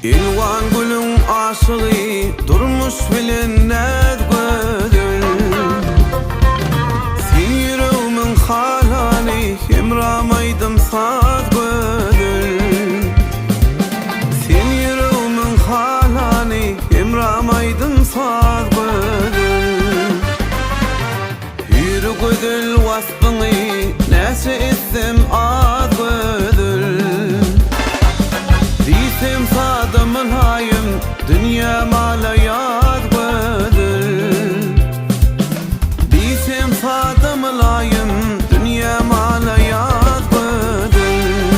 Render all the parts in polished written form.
Ilwan gülün aşığı durmuş bilinmez gözün. Sen yüreğimin halani emramaydım saz gözün. Sen yüreğimin halani emramaydım saz gözün. Yürü gözül vasfını nesi ettim az gözül. Diysem sadamın hayım dünya mala yad gözül. Diysem sadamın hayım dünya mala yad gözül.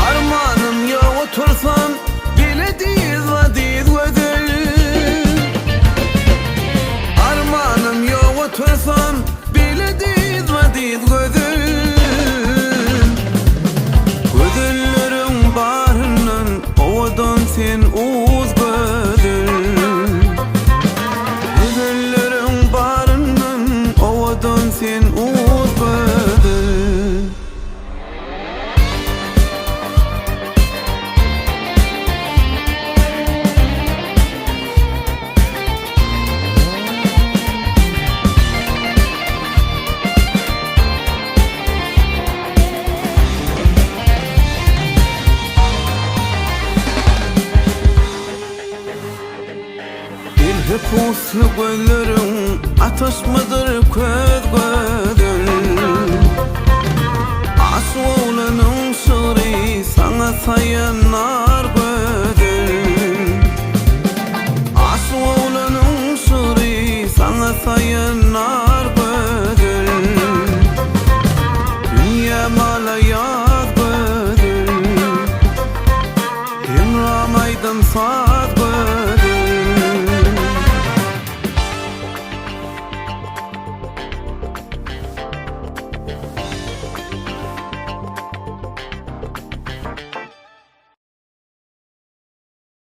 Armanım yok otursan bile değil vadiz gözül. Armanım yok otursan bile değil vadiz gözül. Gözüllerin barının ovadan sen uz gözül. Gözüllerin barının ovadan sen uz gözül. Hep uslu göllerin ateş mıdır köz gözün. Aşk oğlanın şiiri sana sayanar gözün. Aşk oğlanın şiiri sana sayanar gözün. Dünya mala yaz gözün. Emramaydım sana